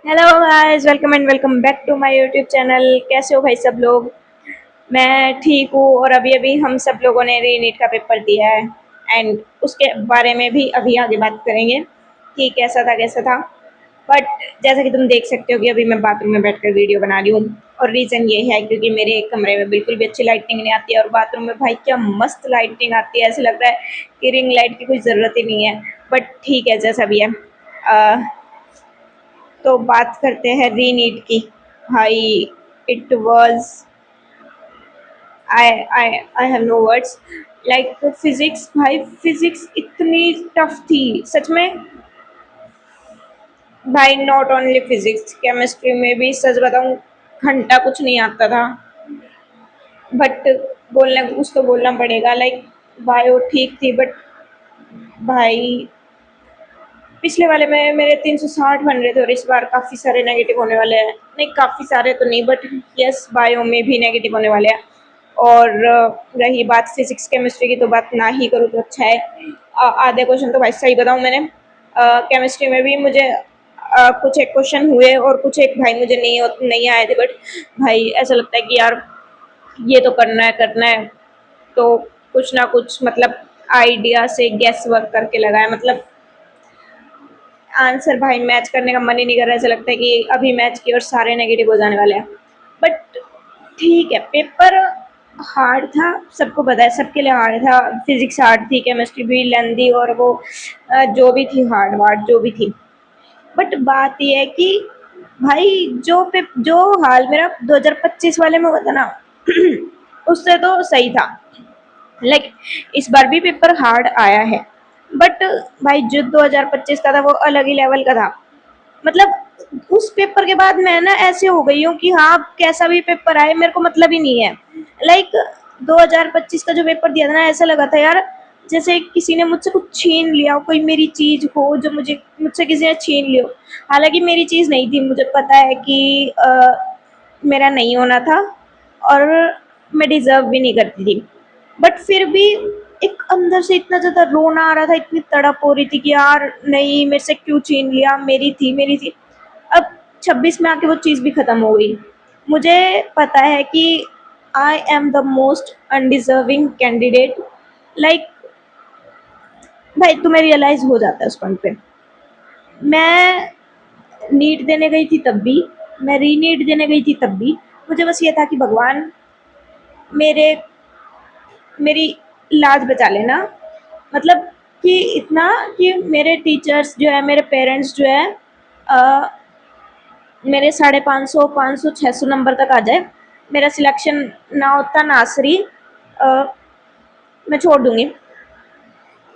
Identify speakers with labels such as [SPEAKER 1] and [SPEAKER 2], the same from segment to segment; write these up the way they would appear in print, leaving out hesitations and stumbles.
[SPEAKER 1] Hello guys, welcome and welcome back to my YouTube channel. कैसे हो भाई सब लोग? मैं ठीक हूँ। और अभी अभी हम सब लोगों ने रीनीट का पेपर दिया है एंड उसके बारे में भी अभी आगे बात करेंगे कि कैसा था। बट जैसा कि तुम देख सकते हो कि अभी मैं बाथरूम में बैठकर वीडियो बना रही हूँ। और रीज़न ये है क्योंकि मेरे कमरे में बिल्कुल भी अच्छी लाइटिंग नहीं आती है, और बाथरूम में भाई क्या मस्त लाइटिंग आती है, ऐसे लग रहा है कि रिंग लाइट की कोई ज़रूरत ही नहीं है। बट ठीक है, जैसा भी है। तो बात करते हैं रीनीट की। भाई, it was, I I I have no words. Like physics, भाई फिजिक्स इतनी टफ थी सच में। भाई नॉट ओनली फिजिक्स, केमिस्ट्री में भी सच बताऊं घंटा कुछ नहीं आता था। बट बोलने को कुछ तो बोलना पड़ेगा। लाइक बायो ठीक थी, बट भाई पिछले वाले में मेरे 360 बन रहे थे और इस बार काफ़ी सारे नेगेटिव होने वाले हैं। नहीं, काफ़ी सारे तो नहीं, बट यस, बायो में भी नेगेटिव होने वाले हैं। और रही बात फिजिक्स केमिस्ट्री की, तो बात ना ही करूँ तो अच्छा है। आधे क्वेश्चन तो भाई सही बताऊँ मैंने, केमिस्ट्री में भी मुझे कुछ एक क्वेश्चन हुए और कुछ एक भाई मुझे नहीं आए थे। बट भाई ऐसा लगता है कि यार ये तो करना है। तो कुछ ना कुछ मतलब आइडिया से गैस वर्क करके लगाया। मतलब आंसर भाई मैच करने का मन ही नहीं कर रहा। ऐसा लगता है कि अभी मैच की और सारे नेगेटिव हो जाने वाले हैं। बट ठीक है, पेपर हार्ड था, सबको पता है, सबके लिए हार्ड था। फिजिक्स हार्ड थी, केमिस्ट्री भी लेंदी, और वो जो भी थी हार्ड वार्ड जो भी थी। बट बात यह है कि भाई जो हाल मेरा 2025 वाले में हुआ था ना उससे तो सही था। लाइक इस बार भी पेपर हार्ड आया है, बट भाई जो 2025 का था वो अलग ही लेवल का था। मतलब उस पेपर के बाद मैं ना ऐसे हो गई हूँ कि हाँ, कैसा भी पेपर आए मेरे को मतलब ही नहीं है। लाइक 2025 का जो पेपर दिया था ना, ऐसा लगा था यार जैसे किसी ने मुझसे कुछ छीन लिया हो, कोई मेरी चीज हो जो मुझसे किसी ने छीन लियो। हालांकि मेरी चीज नहीं थी, मुझे पता है कि मेरा नहीं होना था, और मैं डिजर्व भी नहीं करती थी। बट फिर भी एक अंदर से इतना ज़्यादा रोना आ रहा था, इतनी तड़प हो रही थी कि यार नहीं, मेरे से क्यों छीन लिया, मेरी थी। अब 26 में आके वो चीज़ भी ख़त्म हो गई। मुझे पता है कि I am the most undeserving candidate. Like भाई तुम्हें रियलाइज़ हो जाता है उस पॉइंट पे। मैं नीट देने गई थी तब भी, मैं री नीट देने गई थी तब भी, मुझे बस ये था कि भगवान मेरे मेरी लाज बचा लेना। मतलब कि इतना कि मेरे टीचर्स जो है, मेरे पेरेंट्स जो है, अ, मेरे 550 500 600 नंबर तक आ जाए, मेरा सिलेक्शन ना होता नासरी, मैं छोड़ दूंगी।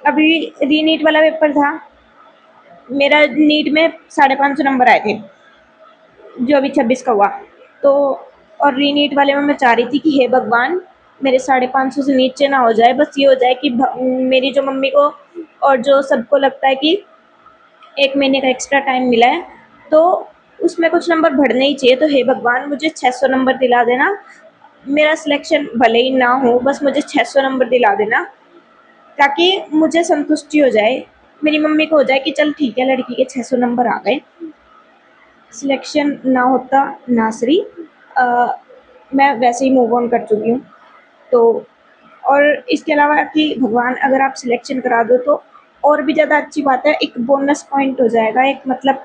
[SPEAKER 1] अभी री नीट वाला पेपर था, मेरा नीट में 550 नंबर आए थे, जो अभी 26 का हुआ। तो और री नीट वाले में मैं चाह रही थी कि हे भगवान मेरे 550 से नीचे ना हो जाए, बस ये हो जाए कि मेरी जो मम्मी को और जो सबको लगता है कि 1 महीने का एक्स्ट्रा टाइम मिला है, तो उसमें कुछ नंबर बढ़ने ही चाहिए। तो हे भगवान मुझे 600 नंबर दिला देना। मेरा सिलेक्शन भले ही ना हो, बस मुझे 600 नंबर दिला देना, ताकि मुझे संतुष्टि हो जाए, मेरी मम्मी को हो जाए कि चल ठीक है, लड़की के 600 नंबर आ गए। सिलेक्शन ना होता नासरी, मैं वैसे ही मूव ऑन कर चुकी हूँ। तो और इसके अलावा कि भगवान अगर आप सिलेक्शन करा दो तो और भी ज़्यादा अच्छी बात है, एक बोनस पॉइंट हो जाएगा। एक मतलब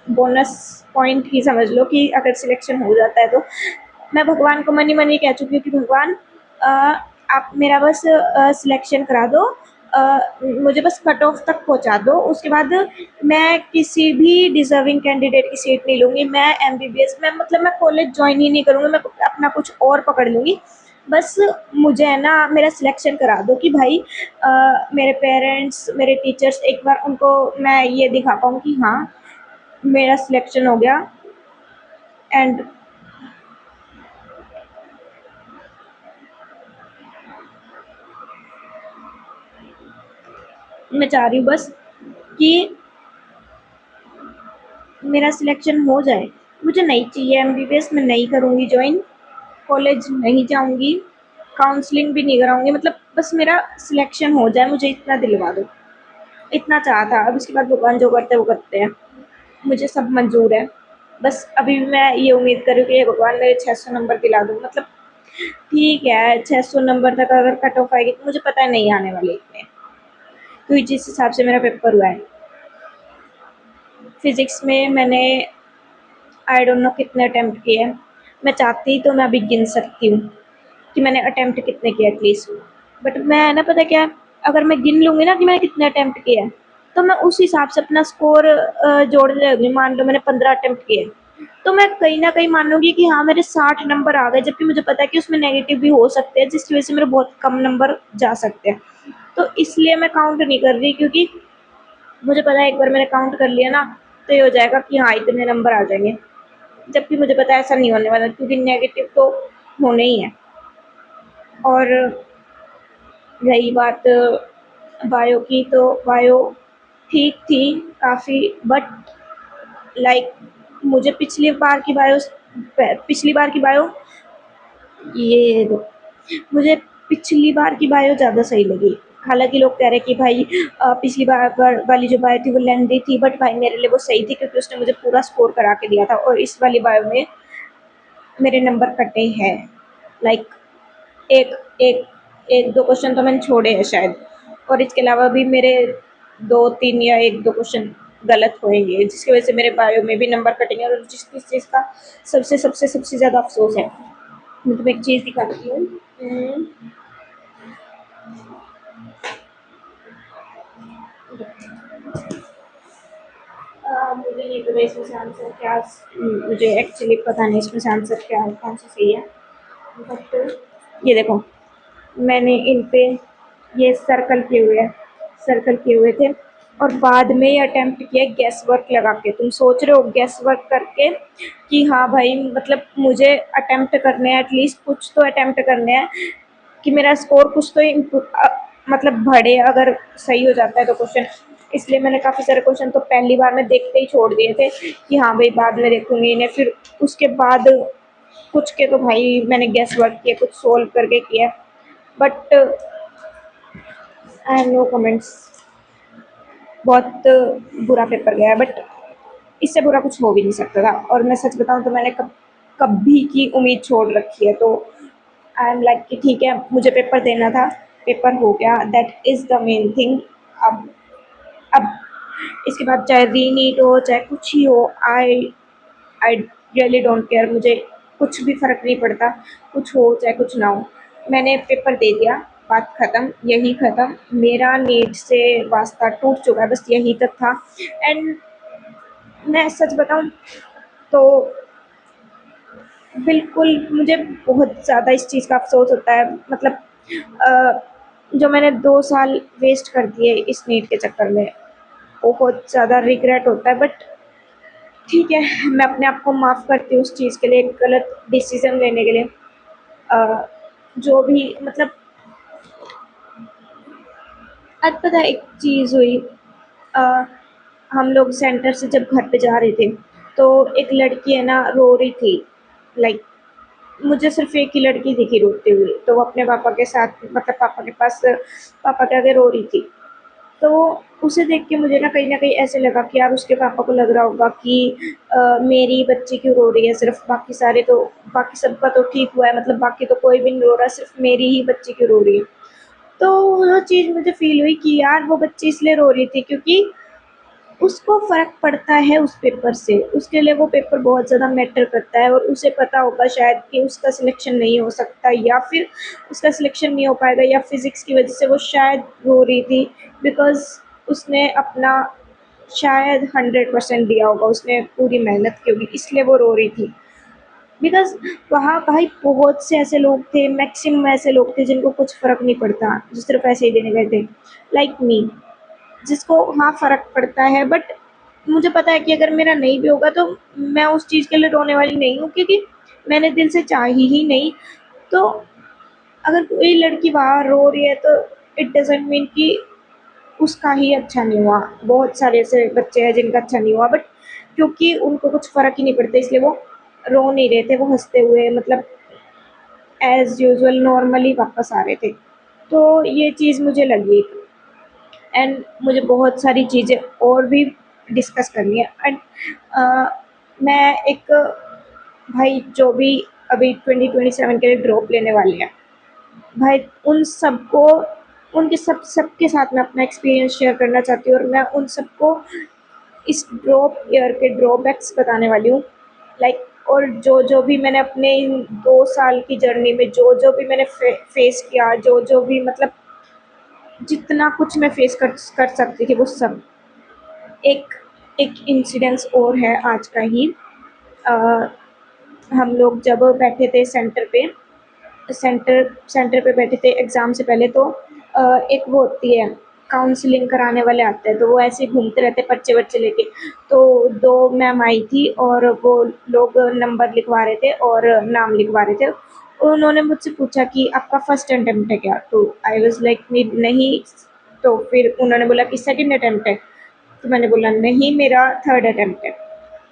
[SPEAKER 1] बोनस पॉइंट ही समझ लो कि अगर सिलेक्शन हो जाता है तो मैं भगवान को मनी मनी कह चुकी हूँ कि भगवान अ, आप मेरा बस सिलेक्शन करा दो, मुझे बस कट ऑफ तक पहुँचा दो, उसके बाद मैं किसी भी डिजर्विंग कैंडिडेट की सीट नहीं लूँगी। मैं एमबीबीएस में मतलब मैं कॉलेज ज्वाइन ही नहीं करूँगी, मैं अपना कुछ और पकड़ लूँगी। बस मुझे है ना मेरा सिलेक्शन करा दो कि भाई मेरे पेरेंट्स, मेरे टीचर्स, एक बार उनको मैं ये दिखा पाऊँ कि हाँ मेरा सिलेक्शन हो गया। एंड मैं चाह रही हूँ बस कि मेरा सिलेक्शन हो जाए। मुझे नहीं चाहिए एमबीबीएस, मैं नहीं करूँगी ज्वाइन, कॉलेज नहीं जाऊँगी, काउंसलिंग भी नहीं कराऊँगी। मतलब बस मेरा सिलेक्शन हो जाए, मुझे इतना दिलवा दो। इतना चाहा था, अब उसके बाद भगवान जो करते हैं वो करते हैं, मुझे सब मंजूर है। बस अभी भी मैं ये उम्मीद कर रही हूँ कि हे भगवान मेरे 600 नंबर दिला दो। मतलब ठीक है, 600 नंबर तक अगर कट ऑफ आएगी तो मुझे पता है नहीं आने वाले इतने, क्योंकि जिस हिसाब से मेरा पेपर हुआ है। फिजिक्स में मैंने आई डोंट नो कितने अटेम्प्ट किए हैं। मैं चाहती तो मैं अभी गिन सकती हूँ कि मैंने अटेम्प्ट कितने किए एटलीस्ट, बट मैं ना पता क्या है, अगर मैं गिन लूँगी ना कि मैंने कितने अटेम्प्ट किए हैं, तो मैं उस हिसाब से अपना स्कोर जोड़ने लगूँगी। मान लो मैंने 15 अटेम्प्ट किए, तो मैं कहीं न कहीं मान लूँगी कि हाँ, मेरे 60 नंबर आ गए, जबकि मुझे पता है कि उसमें नेगेटिव भी हो सकते हैं, जिसकी वज़ह से मेरे बहुत कम नंबर जा सकते हैं। तो इसलिए मैं काउंट नहीं कर रही, क्योंकि मुझे पता है एक बार मैंने काउंट कर लिया ना, तो ये हो जाएगा कि हाँ, इतने नंबर आ जाएँगे। जबकि मुझे पता है ऐसा नहीं होने वाला, क्योंकि नेगेटिव तो होने ही है। और रही बात बायो की, तो बायो ठीक थी काफ़ी, बट लाइक मुझे पिछली बार की बायो ये दो मुझे पिछली बार की बायो ज़्यादा सही लगी। हालाँकि लोग कह रहे हैं कि भाई पिछली बार वाली जो बायो थी वो लेंथी थी, बट भाई मेरे लिए वो सही थी, क्योंकि उसने मुझे पूरा स्कोर करा के दिया था, और इस वाली बायो में मेरे नंबर कटे हैं। लाइक एक एक एक दो क्वेश्चन तो मैंने छोड़े हैं शायद, और इसके अलावा भी मेरे 2-3 या 1-2 क्वेश्चन गलत होएँगे, जिसकी वज़ह से मेरे बायो में भी नंबर कटेंगे, और जिस चीज़ का सबसे ज़्यादा अफ़सोस है। मैं तुम्हें एक चीज़ दिखाती हूँ। मुझे नहीं पता इसमें से आंसर क्या, मुझे एक्चुअली पता नहीं इसमें से आंसर क्या है, कौन सा सही है। बट ये देखो, मैंने इन पे ये सर्कल किए हुए थे, और बाद में ये अटेम्प्ट किया गैस वर्क लगा के। तुम सोच रहे हो गैस वर्क करके कि हाँ भाई, मतलब मुझे अटेम्प्ट करने हैं, एटलीस्ट कुछ तो अटेम्प्ट करने हैं कि मेरा स्कोर कुछ तो मतलब बढ़े, अगर सही हो जाता है तो क्वेश्चन। इसलिए मैंने काफ़ी सारे क्वेश्चन तो पहली बार में देखते ही छोड़ दिए थे कि हाँ भाई बाद में देखूंगी इन्हें। फिर उसके बाद कुछ के तो भाई मैंने गैस वर्क किया, कुछ सोल्व करके किया, but I have no comments. बहुत बुरा पेपर गया, बट इससे बुरा कुछ हो भी नहीं सकता था। और मैं सच बताऊं तो मैंने कभी की उम्मीद छोड़ रखी है, तो आई एम लाइक कि ठीक है, मुझे पेपर देना था, पेपर हो गया, that is the main thing. अब अब इसके बाद चाहे री नीट हो चाहे कुछ ही हो, आई आई रियली डोंट केयर। मुझे कुछ भी फ़र्क नहीं पड़ता, कुछ हो चाहे कुछ ना हो। मैंने पेपर दे दिया, बात ख़त्म, यही ख़त्म। मेरा नीट से वास्ता टूट चुका है, बस यही तक था। एंड मैं सच बताऊं तो बिल्कुल मुझे बहुत ज़्यादा इस चीज़ का अफ़सोस होता है। मतलब अ, जो मैंने 2 साल वेस्ट कर दिए इस नीट के चक्कर में, बहुत ज़्यादा रिग्रेट होता है, बट ठीक है, मैं अपने आप को माफ़ करती हूँ उस चीज़ के लिए, एक गलत डिसीज़न लेने के लिए। जो भी मतलब आज पता है एक चीज़ हुई। अ, हम लोग सेंटर से जब घर पे जा रहे थे, तो एक लड़की है ना रो रही थी। लाइक मुझे सिर्फ़ एक ही लड़की दिखी रोते हुए, तो वो अपने पापा के साथ, मतलब पापा के पास, पापा के आगे रो रही थी। तो उसे देख के मुझे ना कहीं न कहीं ऐसे लगा कि यार उसके पापा को लग रहा होगा कि मेरी बच्ची क्यों रो रही है, सिर्फ़ बाकी सबका तो ठीक हुआ है, मतलब बाकी तो कोई भी नहीं रो रहा, सिर्फ़ मेरी ही बच्ची क्यों रो रही है। तो वो चीज़ मुझे फ़ील हुई कि यार वो बच्ची इसलिए रो रही थी क्योंकि उसको फ़र्क पड़ता है उस पेपर से, उसके लिए वो पेपर बहुत ज़्यादा मैटर करता है, और उसे पता होगा शायद कि उसका सिलेक्शन नहीं हो सकता, या फिर उसका सिलेक्शन नहीं हो पाएगा, या फिज़िक्स की वजह से वो शायद रो रही थी, बिकॉज़ उसने अपना शायद 100% दिया होगा, उसने पूरी मेहनत की होगी, इसलिए वो रो रही थी। बिकॉज़ वहाँ भाई बहुत से ऐसे लोग थे, मैक्सिमम ऐसे लोग थे जिनको कुछ फ़र्क नहीं पड़ता, जो सिर्फ़ पैसे ही देने गए थे, लाइक मी। जिसको हाँ फ़र्क पड़ता है, बट मुझे पता है कि अगर मेरा नहीं भी होगा तो मैं उस चीज़ के लिए रोने वाली नहीं हूँ, क्योंकि मैंने दिल से चाही ही नहीं। तो अगर कोई लड़की वहाँ रो रही है तो इट डज़न्ट मीन कि उसका ही अच्छा नहीं हुआ। बहुत सारे ऐसे बच्चे हैं जिनका अच्छा नहीं हुआ, बट क्योंकि उनको कुछ फ़र्क ही नहीं पड़ता, इसलिए वो रो नहीं रहे थे, वो हँसते हुए, मतलब एज़ यूजुअल नॉर्मली वापस आ रहे थे। तो ये चीज़ मुझे लगी। एंड मुझे बहुत सारी चीज़ें और भी डिस्कस करनी है। एंड मैं एक भाई जो भी अभी 2027 के लिए ड्रॉप लेने वाले हैं, भाई उन सबको, उनके सबके साथ मैं अपना एक्सपीरियंस शेयर करना चाहती हूँ और मैं उन सबको इस ड्रॉप ईयर के ड्रॉबैक्स बताने वाली हूँ। लाइक और जो जो भी मैंने अपने इन 2 साल की जर्नी में जो जो भी मैंने फेस किया, जो जो भी मतलब जितना कुछ मैं फेस कर सकती थी वो सब। एक एक इंसिडेंस और है आज का ही। अ, हम लोग जब बैठे थे सेंटर पे बैठे थे एग्ज़ाम से पहले, तो एक वो होती है, काउंसलिंग कराने वाले आते हैं, तो वो ऐसे ही घूमते रहते हैं पर्चे वर्चे लेके। तो 2 मैम आई थी और वो लोग नंबर लिखवा रहे थे और नाम लिखवा रहे थे। उन्होंने मुझसे पूछा कि आपका फर्स्ट अटेम्प्ट है क्या? तो आई वाज़ लाइक नहीं। तो फिर उन्होंने बोला कि सेकंड अटेम्प्ट है? तो मैंने बोला नहीं, मेरा थर्ड अटेम्प्ट है।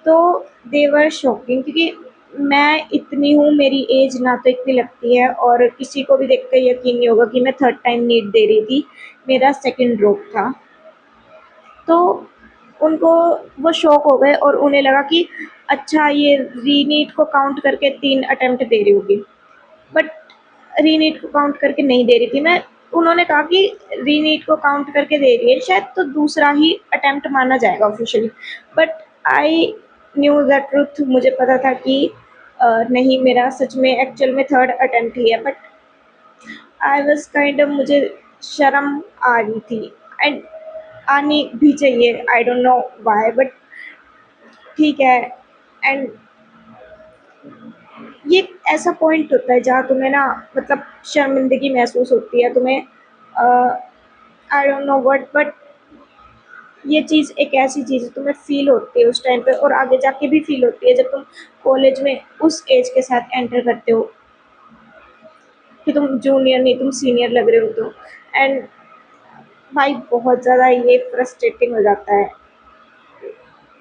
[SPEAKER 1] तो दे वर शॉकिंग, क्योंकि मैं इतनी हूँ, मेरी एज ना तो इतनी लगती है और किसी को भी देख कर यकीन नहीं होगा कि मैं थर्ड टाइम नीट दे रही थी। मेरा सेकंड ड्रॉप था। तो उनको वो शॉक हो गए और उन्हें लगा कि अच्छा ये रीनीट को काउंट करके 3 अटेम्प्ट दे रही होगी। बट रीनीट को काउंट करके नहीं दे रही थी मैं। उन्होंने कहा कि रीनीट को काउंट करके दे रही है शायद, तो दूसरा ही अटेम्प्ट माना जाएगा officially. But I knew the truth, मुझे पता था कि नहीं, मेरा सच में एक्चुअल में थर्ड अटेम्प्ट ही है। But I was kind of, मुझे शर्म आ रही थी एंड आनी भी चाहिए, I don't know why, but ठीक है। एंड ये एक ऐसा पॉइंट होता है जहाँ तुम्हें ना मतलब शर्मिंदगी महसूस होती है तुम्हें, I don't know what, but ये चीज़ एक ऐसी चीज़ है तुम्हें फ़ील होती है उस टाइम पे और आगे जाके भी फ़ील होती है जब तुम कॉलेज में उस एज के साथ एंटर करते हो कि तुम जूनियर नहीं, तुम सीनियर लग रहे हो। तो एंड भाई बहुत ज़्यादा ये फ्रस्ट्रेटिंग हो जाता है।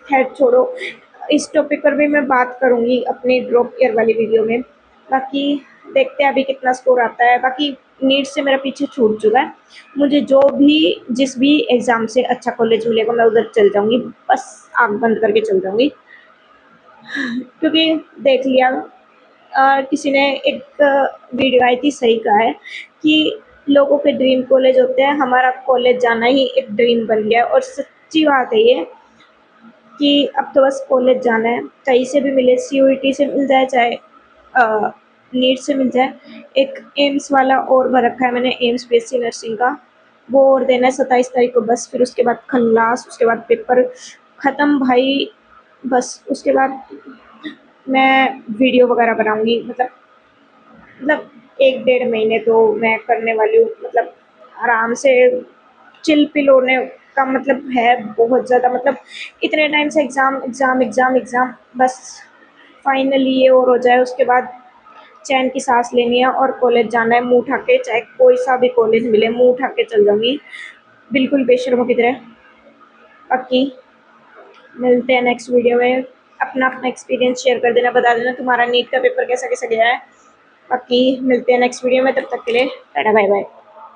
[SPEAKER 1] खैर छोड़ो, इस टॉपिक पर भी मैं बात करूँगी अपनी ड्रॉप ईयर वाली वीडियो में। बाकी देखते हैं अभी कितना स्कोर आता है। बाकी नीट से मेरा पीछे छूट चुका है। मुझे जो भी जिस भी एग्ज़ाम से अच्छा कॉलेज मिलेगा मैं उधर चल जाऊँगी, बस आँख बंद करके चल जाऊँगी। क्योंकि देख लिया, किसी ने एक वीडियो आई थी, सही कहा है कि लोगों के ड्रीम कॉलेज होते हैं, हमारा कॉलेज जाना ही एक ड्रीम बन गया है और सच्ची बात है ये कि अब तो बस कॉलेज जाना है, कहीं से भी मिले, सीयूईटी से मिल जाए चाहे नीट से मिल जाए। एक एम्स वाला और भर रखा है मैंने, एम्स बीएससी नर्सिंग का, वो और देना है 27 तारीख को बस। फिर उसके बाद खल्लास, उसके बाद पेपर ख़त्म भाई। बस उसके बाद मैं वीडियो वगैरह बनाऊँगी, मतलब 1 डेढ़ महीने तो मैं करने वाली हूँ, मतलब आराम से चिल पिल होने का मतलब है बहुत ज़्यादा। मतलब इतने टाइम से एग्ज़ाम एग्ज़ाम एग्ज़ाम एग्ज़ाम, बस फाइनली ये और हो जाए, उसके बाद चैन की सांस लेनी है और कॉलेज जाना है मुँह उठा के, चाहे कोई सा भी कॉलेज मिले मुँह उठा के चल जाऊँगी, बिल्कुल बेशर्मों की तरह। बाकी मिलते हैं नेक्स्ट वीडियो में। अपना अपना एक्सपीरियंस शेयर कर देना, बता देना तुम्हारा नीट का पेपर कैसा कैसा गया है। बाकी मिलते हैं नेक्स्ट वीडियो में, तब तक के लिए टाटा बाय बाय।